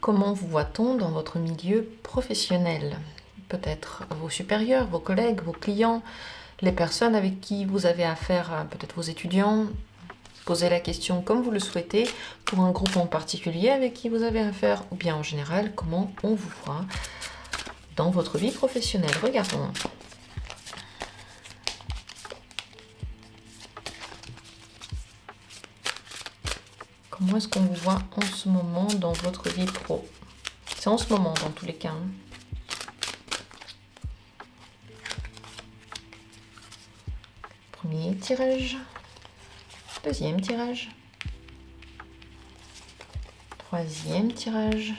comment vous voit-on dans votre milieu professionnel? Peut-être vos supérieurs, vos collègues, vos clients, les personnes avec qui vous avez affaire, peut-être vos étudiants. Posez la question comme vous le souhaitez pour un groupe en particulier avec qui vous avez affaire, ou bien en général, comment on vous voit dans votre vie professionnelle. Regardons. Comment est-ce qu'on vous voit en ce moment dans votre vie pro? C'est en ce moment dans tous les cas. Premier tirage. Deuxième tirage. Troisième tirage.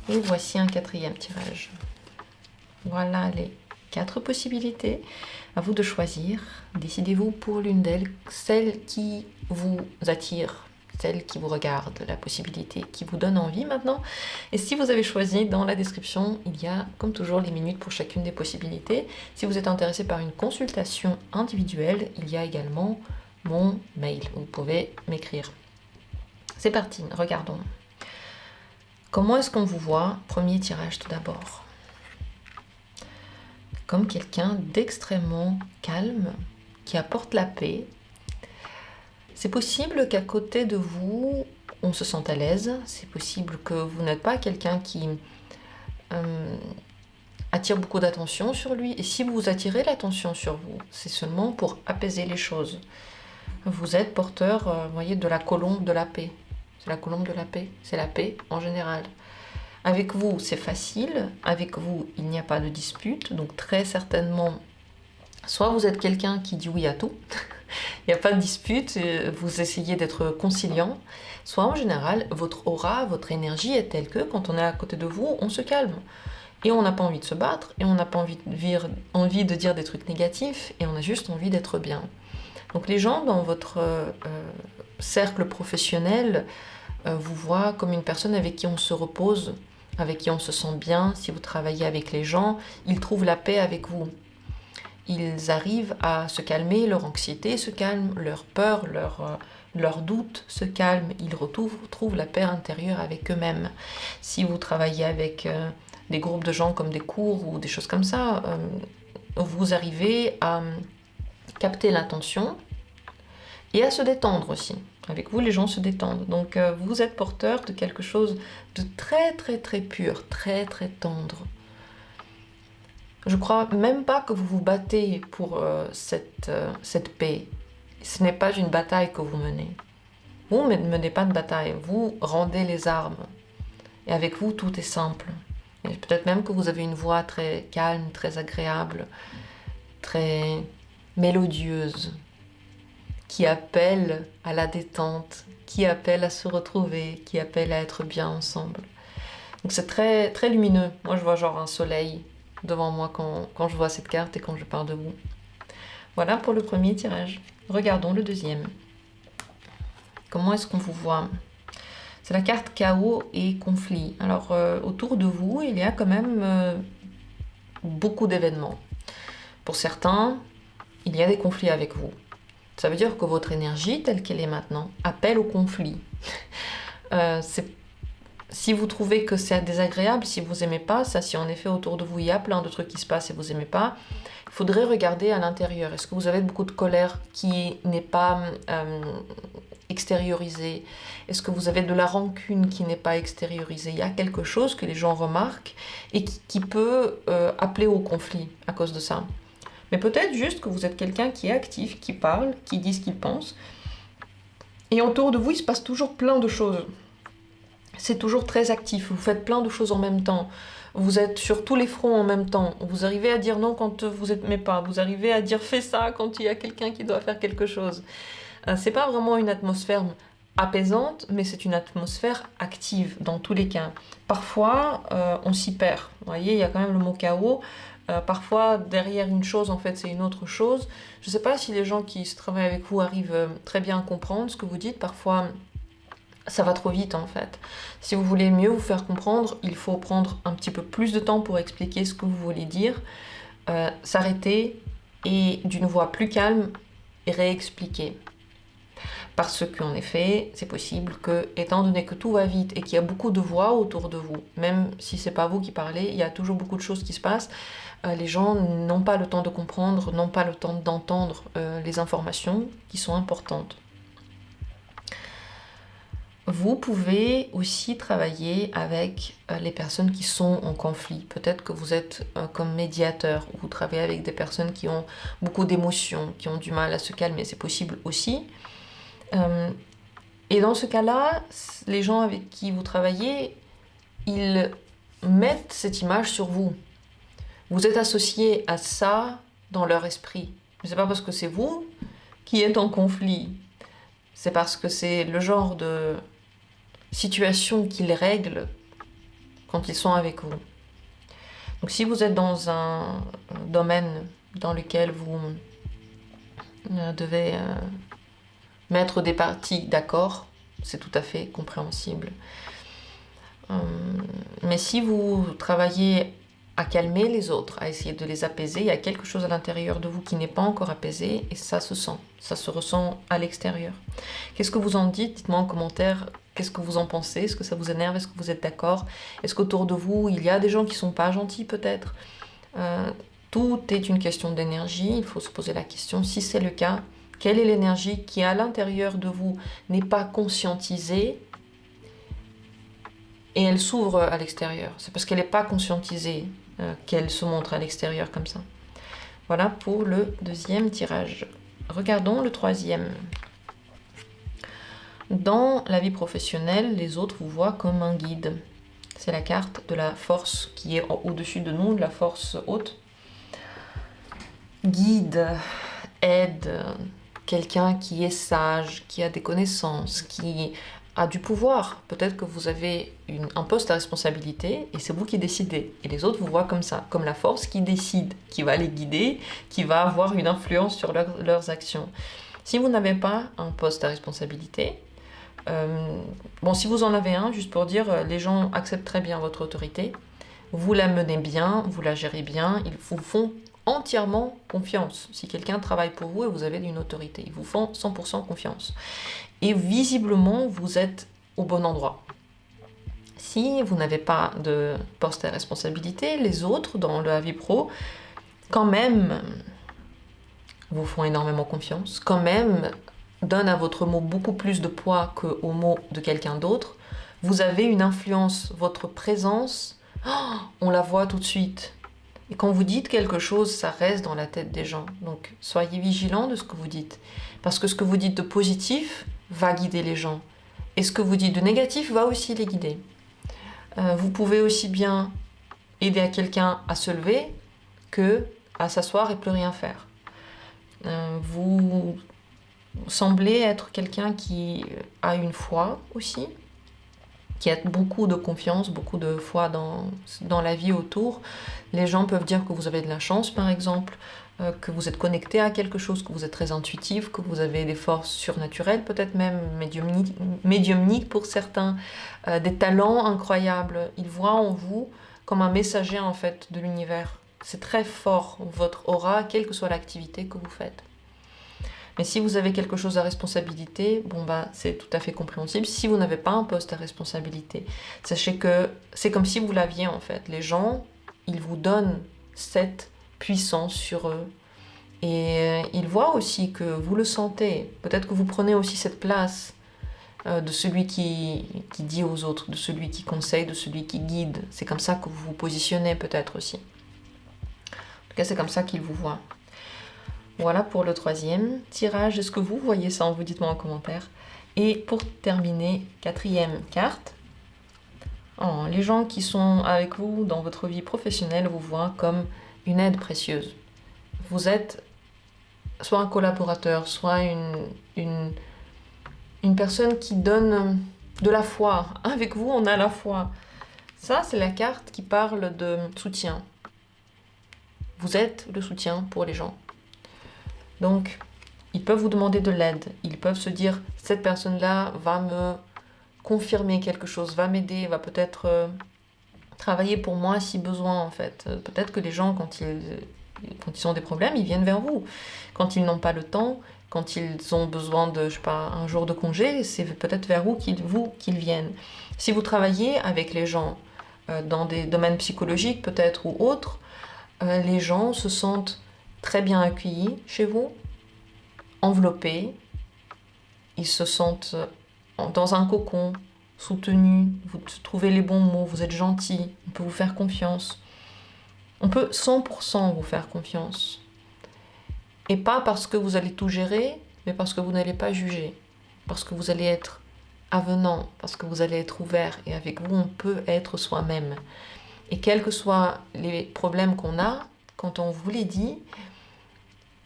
Et voici un quatrième tirage. Voilà les 4 possibilités. À vous de choisir. Décidez-vous pour l'une d'elles, celle qui vous attire, celle qui vous regarde, la possibilité qui vous donne envie maintenant. Et si vous avez choisi, dans la description, il y a comme toujours les minutes pour chacune des possibilités. Si vous êtes intéressé par une consultation individuelle, il y a également mon mail. Vous pouvez m'écrire. C'est parti, regardons. Comment est-ce qu'on vous voit? Premier tirage tout d'abord. Comme quelqu'un d'extrêmement calme, qui apporte la paix. C'est possible qu'à côté de vous, on se sente à l'aise. C'est possible que vous n'êtes pas quelqu'un qui attire beaucoup d'attention sur lui. Et si vous attirez l'attention sur vous, c'est seulement pour apaiser les choses. Vous êtes porteur, voyez, de la colombe de la paix. C'est la colombe de la paix, c'est la paix en général. Avec vous, c'est facile. Avec vous, il n'y a pas de dispute. Donc très certainement, soit vous êtes quelqu'un qui dit oui à tout, il n'y a pas de dispute, vous essayez d'être conciliant, soit en général, votre aura, votre énergie est telle que quand on est à côté de vous, on se calme. Et on n'a pas envie de se battre, et on n'a pas envie de dire des trucs négatifs, et on a juste envie d'être bien. Donc les gens dans votre cercle professionnel vous voient comme une personne avec qui on se repose, avec qui on se sent bien. Si vous travaillez avec les gens, ils trouvent la paix avec vous. Ils arrivent à se calmer, leur anxiété se calme, leur peur, leur doute se calme. Ils retrouvent la paix intérieure avec eux-mêmes. Si vous travaillez avec des groupes de gens comme des cours ou des choses comme ça, vous arrivez à capter l'attention et à se détendre aussi. Avec vous, les gens se détendent. Donc, vous êtes porteur de quelque chose de très, très, très pur, très, très tendre. Je crois même pas que vous vous battez pour cette paix. Ce n'est pas une bataille que vous menez. Vous ne menez pas de bataille, vous rendez les armes. Et avec vous, tout est simple. Et peut-être même que vous avez une voix très calme, très agréable, très mélodieuse, qui appelle à la détente, qui appelle à se retrouver, qui appelle à être bien ensemble. Donc c'est très, très lumineux. Moi, je vois genre un soleil devant moi quand je vois cette carte et quand je parle de vous. Voilà pour le premier tirage. Regardons le deuxième. Comment est-ce qu'on vous voit? C'est la carte chaos et conflit. Alors, autour de vous, il y a quand même beaucoup d'événements. Pour certains, il y a des conflits avec vous. Ça veut dire que votre énergie, telle qu'elle est maintenant, appelle au conflit. Si vous trouvez que c'est désagréable, si vous n'aimez pas, ça, si en effet autour de vous il y a plein de trucs qui se passent et vous n'aimez pas, il faudrait regarder à l'intérieur. Est-ce que vous avez beaucoup de colère qui n'est pas extériorisée? Est-ce que vous avez de la rancune qui n'est pas extériorisée? Il y a quelque chose que les gens remarquent et qui peut appeler au conflit à cause de ça. Mais peut-être juste que vous êtes quelqu'un qui est actif, qui parle, qui dit ce qu'il pense. Et autour de vous, il se passe toujours plein de choses. C'est toujours très actif, vous faites plein de choses en même temps. Vous êtes sur tous les fronts en même temps. Vous arrivez à dire non quand vous n'aimez pas. Vous arrivez à dire fais ça quand il y a quelqu'un qui doit faire quelque chose. C'est pas vraiment une atmosphère apaisante, mais c'est une atmosphère active dans tous les cas. Parfois, on s'y perd. Vous voyez, il y a quand même le mot chaos. Parfois, derrière une chose, en fait, c'est une autre chose. Je ne sais pas si les gens qui se travaillent avec vous arrivent très bien à comprendre ce que vous dites. Parfois, ça va trop vite, en fait. Si vous voulez mieux vous faire comprendre, il faut prendre un petit peu plus de temps pour expliquer ce que vous voulez dire, s'arrêter et, d'une voix plus calme, réexpliquer. Parce qu'en effet, c'est possible que, étant donné que tout va vite et qu'il y a beaucoup de voix autour de vous, même si c'est pas vous qui parlez, il y a toujours beaucoup de choses qui se passent, les gens n'ont pas le temps de comprendre, n'ont pas le temps d'entendre les informations qui sont importantes. Vous pouvez aussi travailler avec les personnes qui sont en conflit. Peut-être que vous êtes comme médiateur, ou vous travaillez avec des personnes qui ont beaucoup d'émotions, qui ont du mal à se calmer. C'est possible aussi. Et dans ce cas-là, les gens avec qui vous travaillez, ils mettent cette image sur vous. Vous êtes associé à ça dans leur esprit. Ce n'est pas parce que c'est vous qui êtes en conflit. C'est parce que c'est le genre de situation qu'ils règlent quand ils sont avec vous. Donc si vous êtes dans un domaine dans lequel vous devez mettre des parties d'accord, c'est tout à fait compréhensible. Mais si vous travaillez à calmer les autres, à essayer de les apaiser, il y a quelque chose à l'intérieur de vous qui n'est pas encore apaisé et ça se sent, ça se ressent à l'extérieur. Qu'est-ce que vous en dites? Dites-moi en commentaire. Qu'est-ce que vous en pensez? Est-ce que ça vous énerve? Est-ce que vous êtes d'accord? Est-ce qu'autour de vous, il y a des gens qui ne sont pas gentils peut-être? Tout est une question d'énergie. Il faut se poser la question, si c'est le cas, quelle est l'énergie qui à l'intérieur de vous n'est pas conscientisée et elle s'ouvre à l'extérieur? C'est parce qu'elle n'est pas conscientisée qu'elle se montre à l'extérieur comme ça. Voilà pour le deuxième tirage. Regardons le troisième. Dans la vie professionnelle, les autres vous voient comme un guide. C'est la carte de la force qui est au-dessus de nous, de la force haute. Guide, aide, quelqu'un qui est sage, qui a des connaissances, qui a du pouvoir. Peut-être que vous avez un poste à responsabilité et c'est vous qui décidez. Et les autres vous voient comme ça, comme la force qui décide, qui va les guider, qui va avoir une influence sur leurs actions. Si vous n'avez pas un poste à responsabilité, si vous en avez un, juste pour dire, les gens acceptent très bien votre autorité, vous la menez bien, vous la gérez bien, ils vous font entièrement confiance. Si quelqu'un travaille pour vous et vous avez une autorité, ils vous font 100% confiance. Et visiblement, vous êtes au bon endroit. Si vous n'avez pas de poste à responsabilité, les autres, dans la vie pro, quand même, vous font énormément confiance, quand même, donne à votre mot beaucoup plus de poids qu'au mot de quelqu'un d'autre. Vous avez une influence, votre présence, on la voit tout de suite. Et quand vous dites quelque chose, ça reste dans la tête des gens. Donc soyez vigilants de ce que vous dites. Parce que ce que vous dites de positif va guider les gens. Et ce que vous dites de négatif va aussi les guider. Vous pouvez aussi bien aider à quelqu'un à se lever que à s'asseoir et plus rien faire. Vous semblez être quelqu'un qui a une foi aussi, qui a beaucoup de confiance, beaucoup de foi dans la vie autour. Les gens peuvent dire que vous avez de la chance, par exemple, que vous êtes connecté à quelque chose, que vous êtes très intuitif, que vous avez des forces surnaturelles, peut-être même médiumniques pour certains, des talents incroyables. Ils voient en vous comme un messager en fait de l'univers. C'est très fort, votre aura, quelle que soit l'activité que vous faites. Mais si vous avez quelque chose à responsabilité, c'est tout à fait compréhensible. Si vous n'avez pas un poste à responsabilité, sachez que c'est comme si vous l'aviez en fait. Les gens, ils vous donnent cette puissance sur eux. Et ils voient aussi que vous le sentez. Peut-être que vous prenez aussi cette place de celui qui dit aux autres, de celui qui conseille, de celui qui guide. C'est comme ça que vous vous positionnez peut-être aussi. En tout cas, c'est comme ça qu'ils vous voient. Voilà pour le troisième tirage. Est-ce que vous voyez ça? Vous dites-moi en commentaire. Et pour terminer, quatrième carte. Les gens qui sont avec vous dans votre vie professionnelle vous voient comme une aide précieuse. Vous êtes soit un collaborateur, soit une personne qui donne de la foi. Avec vous, on a la foi. Ça, c'est la carte qui parle de soutien. Vous êtes le soutien pour les gens. Donc, ils peuvent vous demander de l'aide. Ils peuvent se dire, cette personne-là va me confirmer quelque chose, va m'aider, va peut-être travailler pour moi si besoin, en fait. Peut-être que les gens, quand ils Quand ils ont des problèmes, ils viennent vers vous. Quand ils n'ont pas le temps, quand ils ont besoin de, je sais pas, un jour de congé, c'est peut-être vers vous qu'ils viennent. Si vous travaillez avec les gens dans des domaines psychologiques peut-être ou autres, les gens se sentent très bien accueillis chez vous, enveloppés, ils se sentent dans un cocon, soutenus, vous trouvez les bons mots, vous êtes gentil, on peut vous faire confiance. On peut 100% vous faire confiance. Et pas parce que vous allez tout gérer, mais parce que vous n'allez pas juger. Parce que vous allez être avenant, parce que vous allez être ouvert. Et avec vous, on peut être soi-même. Et quels que soient les problèmes qu'on a, quand on vous les dit,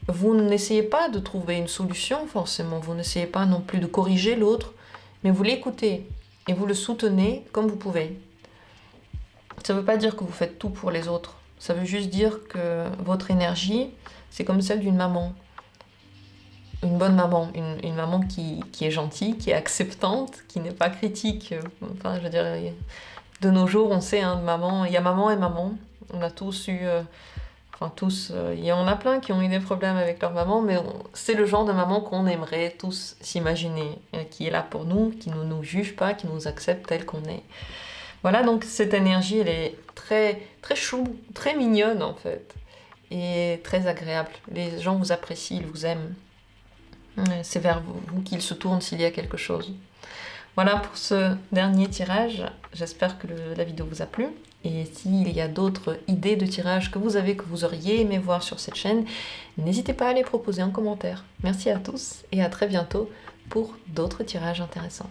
vous n'essayez pas de trouver une solution forcément. Vous n'essayez pas non plus de corriger l'autre, mais vous l'écoutez et vous le soutenez comme vous pouvez. Ça ne veut pas dire que vous faites tout pour les autres. Ça veut juste dire que votre énergie, c'est comme celle d'une maman. Une bonne maman, une maman qui est gentille, qui est acceptante, qui n'est pas critique. Enfin, je veux dire, de nos jours, on sait, hein, maman, il y a maman et maman. On a tous eu, il y en a plein qui ont eu des problèmes avec leur maman, mais c'est le genre de maman qu'on aimerait tous s'imaginer, qui est là pour nous, qui ne nous juge pas, qui nous accepte tel qu'on est. Voilà, donc cette énergie, elle est très, très chou, très mignonne en fait, et très agréable. Les gens vous apprécient, ils vous aiment. C'est vers vous qu'ils se tournent s'il y a quelque chose. Voilà pour ce dernier tirage. J'espère que la vidéo vous a plu. Et s'il y a d'autres idées de tirage que vous auriez aimé voir sur cette chaîne, n'hésitez pas à les proposer en commentaire. Merci à tous et à très bientôt pour d'autres tirages intéressants.